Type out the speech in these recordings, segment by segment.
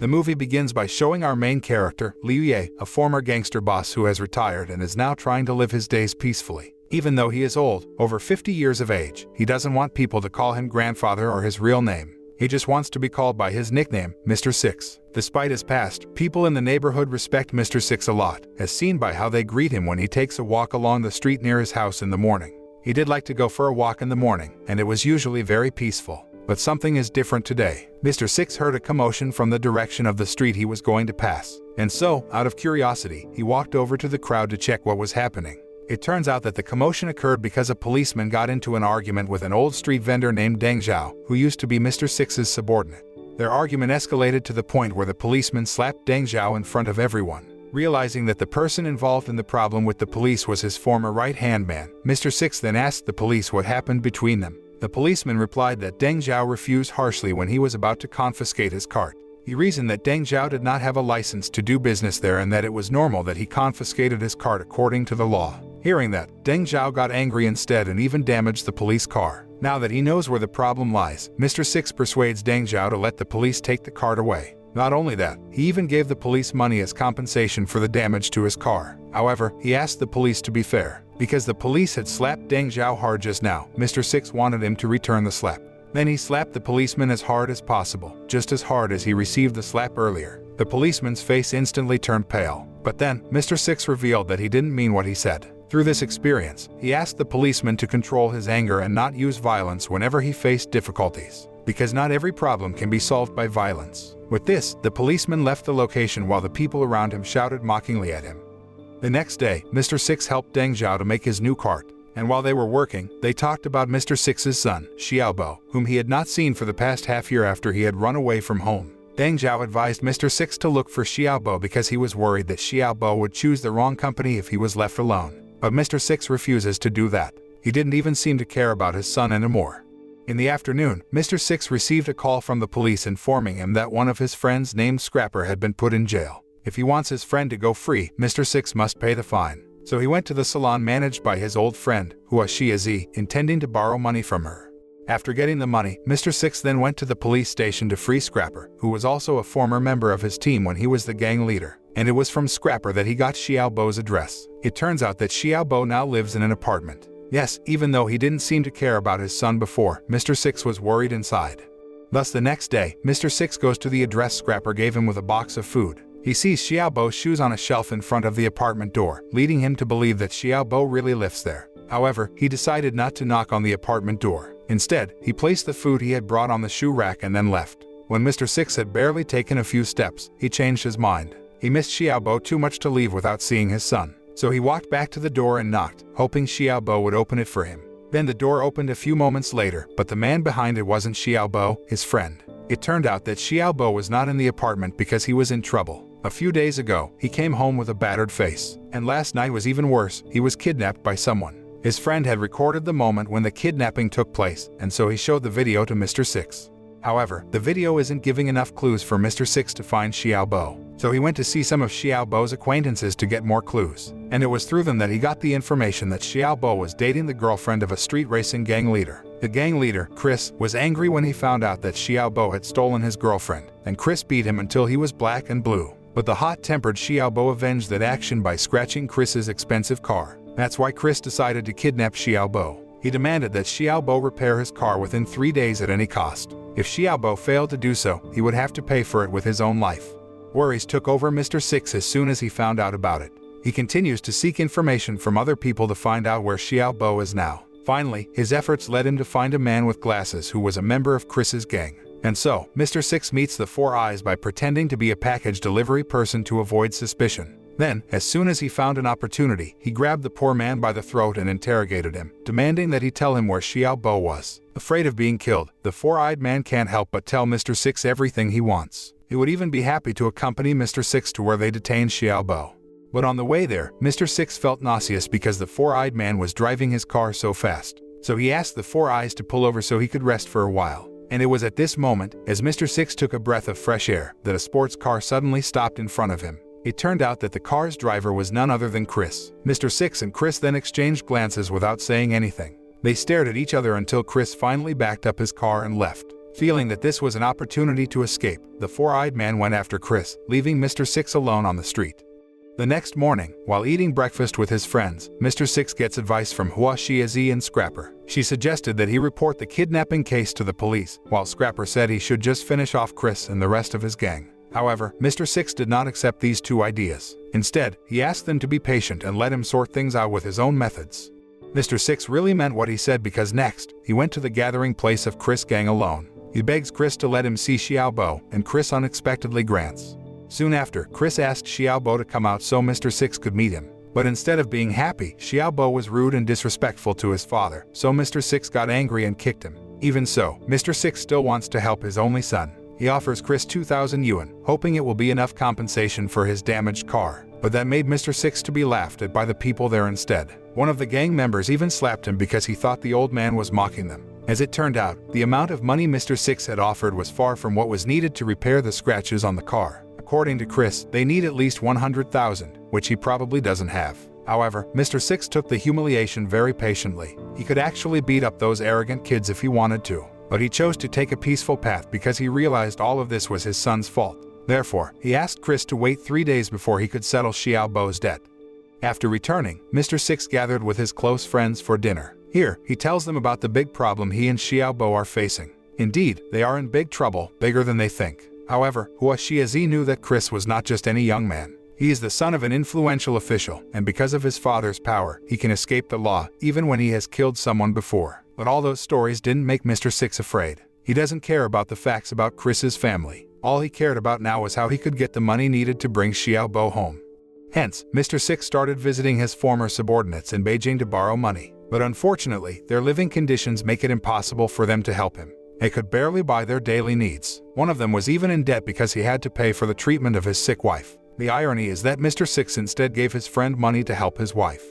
The movie begins by showing our main character, Liu Ye, a former gangster boss who has retired and is now trying to live his days peacefully. Even though he is old, over 50 years of age, he doesn't want people to call him grandfather or his real name. He just wants to be called by his nickname, Mr. Six. Despite his past, people in the neighborhood respect Mr. Six a lot, as seen by how they greet him when he takes a walk along the street near his house in the morning. He did like to go for a walk in the morning, and it was usually very peaceful. But something is different today. Mr. Six heard a commotion from the direction of the street he was going to pass, and so, out of curiosity, he walked over to the crowd to check what was happening. It turns out that the commotion occurred because a policeman got into an argument with an old street vendor named Deng Zhao, who used to be Mr. Six's subordinate. Their argument escalated to the point where the policeman slapped Deng Zhao in front of everyone. Realizing that the person involved in the problem with the police was his former right-hand man, Mr. Six then asked the police what happened between them. The policeman replied that Deng Zhao refused harshly when he was about to confiscate his cart. He reasoned that Deng Zhao did not have a license to do business there and that it was normal that he confiscated his cart according to the law. Hearing that, Deng Zhao got angry instead and even damaged the police car. Now that he knows where the problem lies, Mr. Six persuades Deng Zhao to let the police take the cart away. Not only that, he even gave the police money as compensation for the damage to his car. However, he asked the police to be fair. Because the police had slapped Deng Zhao hard just now, Mr. Six wanted him to return the slap. Then he slapped the policeman as hard as possible, just as hard as he received the slap earlier. The policeman's face instantly turned pale. But then, Mr. Six revealed that he didn't mean what he said. Through this experience, he asked the policeman to control his anger and not use violence whenever he faced difficulties. Because not every problem can be solved by violence. With this, the policeman left the location while the people around him shouted mockingly at him. The next day, Mr. Six helped Deng Zhao to make his new cart, and while they were working, they talked about Mr. Six's son, Xiaobo, whom he had not seen for the past half-year after he had run away from home. Deng Zhao advised Mr. Six to look for Xiaobo because he was worried that Xiaobo would choose the wrong company if he was left alone. But Mr. Six refuses to do that. He didn't even seem to care about his son anymore. In the afternoon, Mr. Six received a call from the police informing him that one of his friends named Scrapper had been put in jail. If he wants his friend to go free, Mr. Six must pay the fine. So he went to the salon managed by his old friend, Hua Xiazi, intending to borrow money from her. After getting the money, Mr. Six then went to the police station to free Scrapper, who was also a former member of his team when he was the gang leader. And it was from Scrapper that he got Xiaobo's address. It turns out that Xiaobo now lives in an apartment. Yes, even though he didn't seem to care about his son before, Mr. Six was worried inside. Thus the next day, Mr. Six goes to the address Scrapper gave him with a box of food. He sees Xiaobo's shoes on a shelf in front of the apartment door, leading him to believe that Xiaobo really lives there. However, he decided not to knock on the apartment door. Instead, he placed the food he had brought on the shoe rack and then left. When Mr. Six had barely taken a few steps, he changed his mind. He missed Xiaobo too much to leave without seeing his son. So he walked back to the door and knocked, hoping Xiaobo would open it for him. Then the door opened a few moments later, but the man behind it wasn't Xiaobo, his friend. It turned out that Xiaobo was not in the apartment because he was in trouble. A few days ago, he came home with a battered face. And last night was even worse, he was kidnapped by someone. His friend had recorded the moment when the kidnapping took place, and so he showed the video to Mr. Six. However, the video isn't giving enough clues for Mr. Six to find Xiaobo. So he went to see some of Xiaobo's acquaintances to get more clues. And it was through them that he got the information that Xiaobo was dating the girlfriend of a street racing gang leader. The gang leader, Chris, was angry when he found out that Xiaobo had stolen his girlfriend, and Chris beat him until he was black and blue. But the hot-tempered Xiaobo avenged that action by scratching Chris's expensive car. That's why Chris decided to kidnap Xiaobo. He demanded that Xiaobo repair his car within 3 days at any cost. If Xiaobo failed to do so, he would have to pay for it with his own life. Worries took over Mr. Six as soon as he found out about it. He continues to seek information from other people to find out where Xiaobo is now. Finally, his efforts led him to find a man with glasses who was a member of Chris's gang. And so, Mr. Six meets the Four Eyes by pretending to be a package delivery person to avoid suspicion. Then, as soon as he found an opportunity, he grabbed the poor man by the throat and interrogated him, demanding that he tell him where Xiaobo was. Afraid of being killed, the four-eyed man can't help but tell Mr. Six everything he wants. He would even be happy to accompany Mr. Six to where they detained Xiaobo. But on the way there, Mr. Six felt nauseous because the four-eyed man was driving his car so fast. So he asked the Four Eyes to pull over so he could rest for a while. And it was at this moment, as Mr. Six took a breath of fresh air, that a sports car suddenly stopped in front of him. It turned out that the car's driver was none other than Chris. Mr. Six and Chris then exchanged glances without saying anything. They stared at each other until Chris finally backed up his car and left. Feeling that this was an opportunity to escape, the four-eyed man went after Chris, leaving Mr. Six alone on the street. The next morning, while eating breakfast with his friends, Mr. Six gets advice from Hua Xiazi and Scrapper. She suggested that he report the kidnapping case to the police, while Scrapper said he should just finish off Chris and the rest of his gang. However, Mr. Six did not accept these two ideas. Instead, he asked them to be patient and let him sort things out with his own methods. Mr. Six really meant what he said because next, he went to the gathering place of Chris' gang alone. He begs Chris to let him see Xiaobo, and Chris unexpectedly grants. Soon after, Chris asked Xiaobo to come out so Mr. Six could meet him. But instead of being happy, Xiaobo was rude and disrespectful to his father, so Mr. Six got angry and kicked him. Even so, Mr. Six still wants to help his only son. He offers Chris 2,000 yuan, hoping it will be enough compensation for his damaged car. But that made Mr. Six to be laughed at by the people there instead. One of the gang members even slapped him because he thought the old man was mocking them. As it turned out, the amount of money Mr. Six had offered was far from what was needed to repair the scratches on the car. According to Chris, they need at least 100,000, which he probably doesn't have. However, Mr. Six took the humiliation very patiently. He could actually beat up those arrogant kids if he wanted to. But he chose to take a peaceful path because he realized all of this was his son's fault. Therefore, he asked Chris to wait 3 days before he could settle Xiaobo's debt. After returning, Mr. Six gathered with his close friends for dinner. Here, he tells them about the big problem he and Xiaobo are facing. Indeed, they are in big trouble, bigger than they think. However, Hua Xiazi knew that Chris was not just any young man. He is the son of an influential official, and because of his father's power, he can escape the law even when he has killed someone before. But all those stories didn't make Mr. Six afraid. He doesn't care about the facts about Chris's family. All he cared about now was how he could get the money needed to bring Xiaobo home. Hence, Mr. Six started visiting his former subordinates in Beijing to borrow money. But unfortunately, their living conditions make it impossible for them to help him. They could barely buy their daily needs. One of them was even in debt because he had to pay for the treatment of his sick wife. The irony is that Mr. Six instead gave his friend money to help his wife.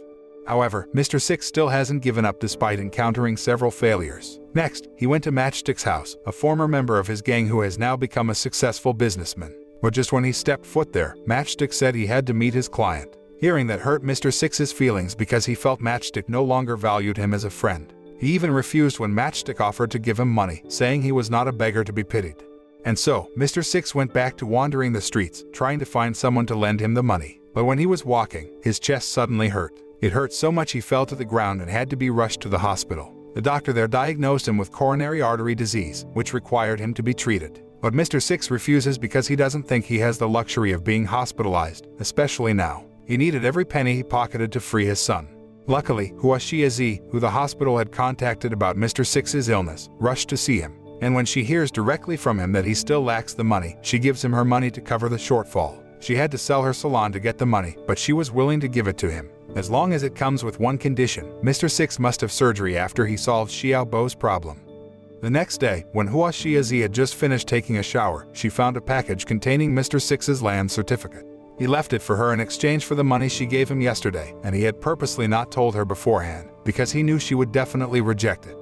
However, Mr. Six still hasn't given up despite encountering several failures. Next, he went to Matchstick's house, a former member of his gang who has now become a successful businessman. But just when he stepped foot there, Matchstick said he had to meet his client. Hearing that hurt Mr. Six's feelings because he felt Matchstick no longer valued him as a friend. He even refused when Matchstick offered to give him money, saying he was not a beggar to be pitied. And so, Mr. Six went back to wandering the streets, trying to find someone to lend him the money. But when he was walking, his chest suddenly hurt. It hurt so much he fell to the ground and had to be rushed to the hospital. The doctor there diagnosed him with coronary artery disease, which required him to be treated. But Mr. Six refuses because he doesn't think he has the luxury of being hospitalized, especially now. He needed every penny he pocketed to free his son. Luckily, Hua Xiazi, who the hospital had contacted about Mr. Six's illness, rushed to see him. And when she hears directly from him that he still lacks the money, she gives him her money to cover the shortfall. She had to sell her salon to get the money, but she was willing to give it to him. As long as it comes with one condition, Mr. Six must have surgery after he solved Xiaobo's problem. The next day, when Hua Xiazi had just finished taking a shower, she found a package containing Mr. Six's land certificate. He left it for her in exchange for the money she gave him yesterday, and he had purposely not told her beforehand, because he knew she would definitely reject it.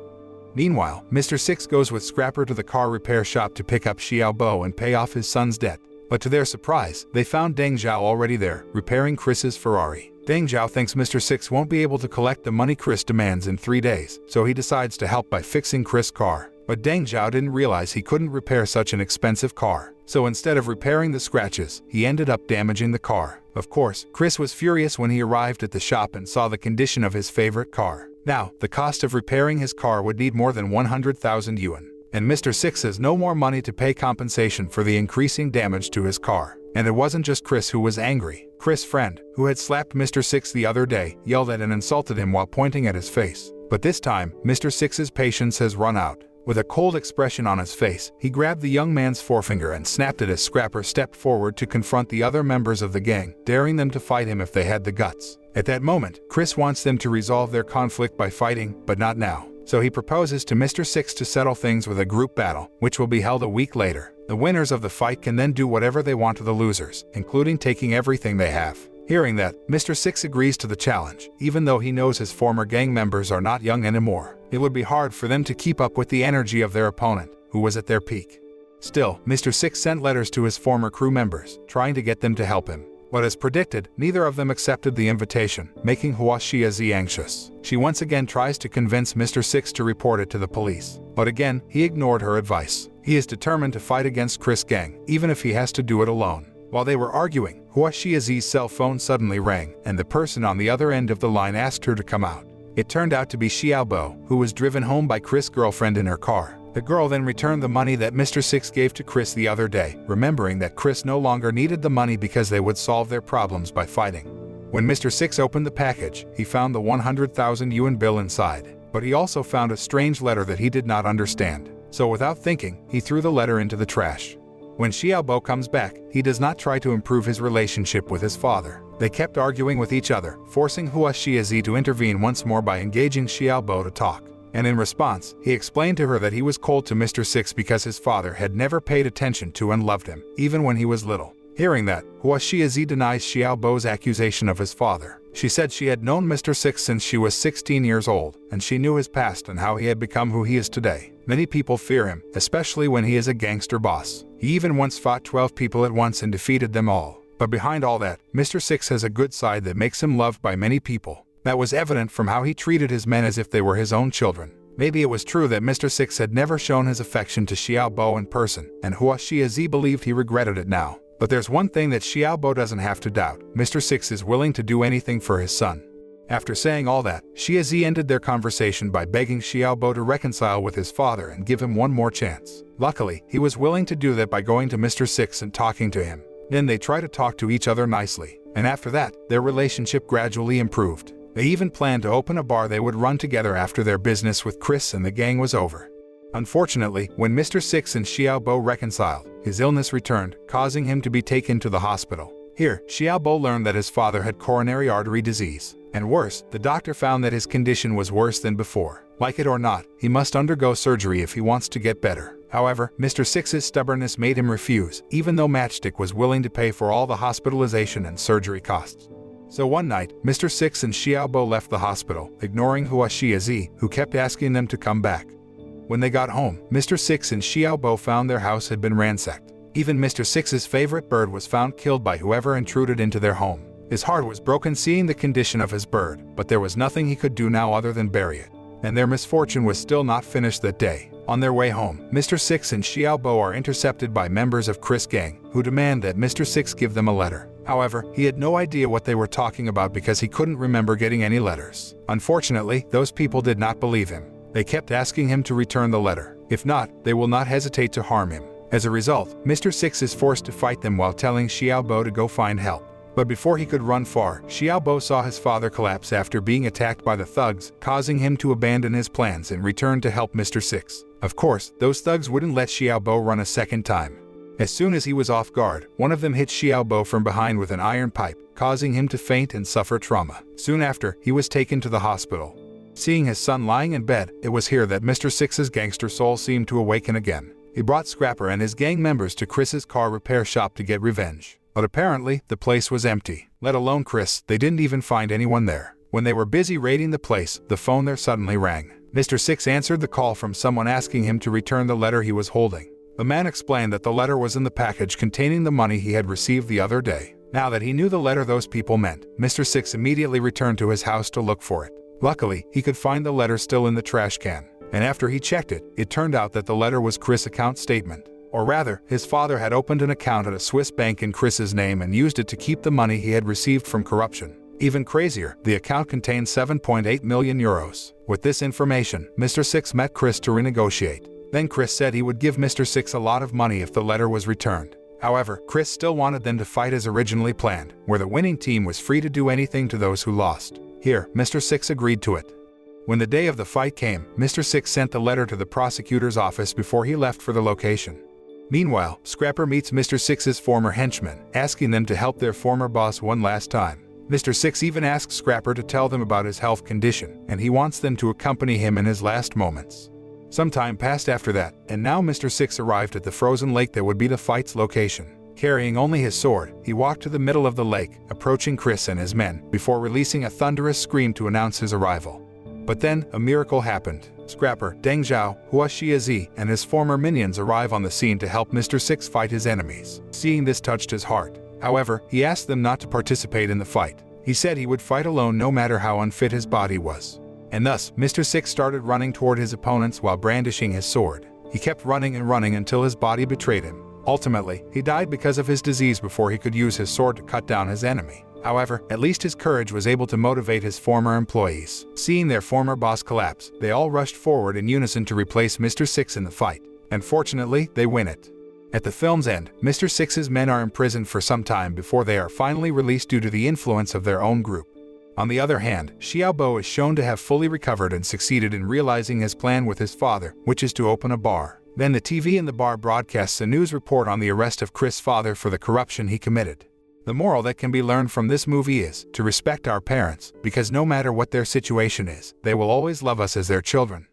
Meanwhile, Mr. Six goes with Scrapper to the car repair shop to pick up Xiaobo and pay off his son's debt. But to their surprise, they found Deng Zhao already there, repairing Chris's Ferrari. Deng Zhao thinks Mr. Six won't be able to collect the money Chris demands in 3 days, so he decides to help by fixing Chris' car. But Deng Zhao didn't realize he couldn't repair such an expensive car. So instead of repairing the scratches, he ended up damaging the car. Of course, Chris was furious when he arrived at the shop and saw the condition of his favorite car. Now, the cost of repairing his car would need more than 100,000 yuan. And Mr. Six has no more money to pay compensation for the increasing damage to his car. And it wasn't just Chris who was angry. Chris' friend, who had slapped Mr. Six the other day, yelled at and insulted him while pointing at his face. But this time, Mr. Six's patience has run out. With a cold expression on his face, he grabbed the young man's forefinger and snapped it as Scrapper stepped forward to confront the other members of the gang, daring them to fight him if they had the guts. At that moment, Chris wants them to resolve their conflict by fighting, but not now. So he proposes to Mr. Six to settle things with a group battle, which will be held a week later. The winners of the fight can then do whatever they want to the losers, including taking everything they have. Hearing that, Mr. Six agrees to the challenge, even though he knows his former gang members are not young anymore. It would be hard for them to keep up with the energy of their opponent, who was at their peak. Still, Mr. Six sent letters to his former crew members, trying to get them to help him. But as predicted, neither of them accepted the invitation, making Hua Xiazi anxious. She once again tries to convince Mr. Six to report it to the police. But again, he ignored her advice. He is determined to fight against Chris' gang, even if he has to do it alone. While they were arguing, Hua Xiazi's cell phone suddenly rang, and the person on the other end of the line asked her to come out. It turned out to be Xiaobo, who was driven home by Chris' girlfriend in her car. The girl then returned the money that Mr. Six gave to Chris the other day, remembering that Chris no longer needed the money because they would solve their problems by fighting. When Mr. Six opened the package, he found the 100,000 yuan bill inside, but he also found a strange letter that he did not understand. So without thinking, he threw the letter into the trash. When Xiaobo comes back, he does not try to improve his relationship with his father. They kept arguing with each other, forcing Hua Xiazi to intervene once more by engaging Xiaobo to talk. And in response, he explained to her that he was cold to Mr. Six because his father had never paid attention to and loved him, even when he was little. Hearing that, Hua Xiazi denies Xiaobo's accusation of his father. She said she had known Mr. Six since she was 16 years old, and she knew his past and how he had become who he is today. Many people fear him, especially when he is a gangster boss. He even once fought 12 people at once and defeated them all. But behind all that, Mr. Six has a good side that makes him loved by many people. That was evident from how he treated his men as if they were his own children. Maybe it was true that Mr. Six had never shown his affection to Xiaobo in person, and Hua Xiazi believed he regretted it now. But there's one thing that Xiaobo doesn't have to doubt. Mr. Six is willing to do anything for his son. After saying all that, Xiazi ended their conversation by begging Xiaobo to reconcile with his father and give him one more chance. Luckily, he was willing to do that by going to Mr. Six and talking to him. Then they try to talk to each other nicely, and after that, their relationship gradually improved. They even planned to open a bar they would run together after their business with Chris and the gang was over. Unfortunately, when Mr. Six and Xiaobo reconciled, his illness returned, causing him to be taken to the hospital. Here, Xiaobo learned that his father had coronary artery disease. And worse, the doctor found that his condition was worse than before. Like it or not, he must undergo surgery if he wants to get better. However, Mr. Six's stubbornness made him refuse, even though Matchstick was willing to pay for all the hospitalization and surgery costs. So one night, Mr. Six and Xiaobo left the hospital, ignoring Hua Xiazi, who kept asking them to come back. When they got home, Mr. Six and Xiaobo found their house had been ransacked. Even Mr. Six's favorite bird was found killed by whoever intruded into their home. His heart was broken seeing the condition of his bird, but there was nothing he could do now other than bury it. And their misfortune was still not finished that day. On their way home, Mr. Six and Xiaobo are intercepted by members of Chris' gang, who demand that Mr. Six give them a letter. However, he had no idea what they were talking about because he couldn't remember getting any letters. Unfortunately, those people did not believe him. They kept asking him to return the letter. If not, they will not hesitate to harm him. As a result, Mr. Six is forced to fight them while telling Xiaobo to go find help. But before he could run far, Xiaobo saw his father collapse after being attacked by the thugs, causing him to abandon his plans and return to help Mr. Six. Of course, those thugs wouldn't let Xiaobo run a second time. As soon as he was off guard, one of them hit Xiaobo from behind with an iron pipe, causing him to faint and suffer trauma. Soon after, he was taken to the hospital. Seeing his son lying in bed, it was here that Mr. Six's gangster soul seemed to awaken again. He brought Scrapper and his gang members to Chris's car repair shop to get revenge. But apparently, the place was empty. Let alone Chris, they didn't even find anyone there. When they were busy raiding the place, the phone there suddenly rang. Mr. Six answered the call from someone asking him to return the letter he was holding. The man explained that the letter was in the package containing the money he had received the other day. Now that he knew the letter those people meant, Mr. Six immediately returned to his house to look for it. Luckily, he could find the letter still in the trash can. And after he checked it, it turned out that the letter was Chris' account statement. Or rather, his father had opened an account at a Swiss bank in Chris's name and used it to keep the money he had received from corruption. Even crazier, the account contained 7.8 million euros. With this information, Mr. Six met Chris to renegotiate. Then Chris said he would give Mr. Six a lot of money if the letter was returned. However, Chris still wanted them to fight as originally planned, where the winning team was free to do anything to those who lost. Here, Mr. Six agreed to it. When the day of the fight came, Mr. Six sent the letter to the prosecutor's office before he left for the location. Meanwhile, Scrapper meets Mr. Six's former henchmen, asking them to help their former boss one last time. Mr. Six even asks Scrapper to tell them about his health condition, and he wants them to accompany him in his last moments. Some time passed after that, and now Mr. Six arrived at the frozen lake that would be the fight's location. Carrying only his sword, he walked to the middle of the lake, approaching Chris and his men, before releasing a thunderous scream to announce his arrival. But then, a miracle happened. Scrapper, Deng Zhao, Hua Xiazi, and his former minions arrive on the scene to help Mr. Six fight his enemies. Seeing this touched his heart. However, he asked them not to participate in the fight. He said he would fight alone no matter how unfit his body was. And thus, Mr. Six started running toward his opponents while brandishing his sword. He kept running and running until his body betrayed him. Ultimately, he died because of his disease before he could use his sword to cut down his enemy. However, at least his courage was able to motivate his former employees. Seeing their former boss collapse, they all rushed forward in unison to replace Mr. Six in the fight. And fortunately, they win it. At the film's end, Mr. Six's men are imprisoned for some time before they are finally released due to the influence of their own group. On the other hand, Xiaobo is shown to have fully recovered and succeeded in realizing his plan with his father, which is to open a bar. Then the TV in the bar broadcasts a news report on the arrest of Chris' father for the corruption he committed. The moral that can be learned from this movie is to respect our parents, because no matter what their situation is, they will always love us as their children.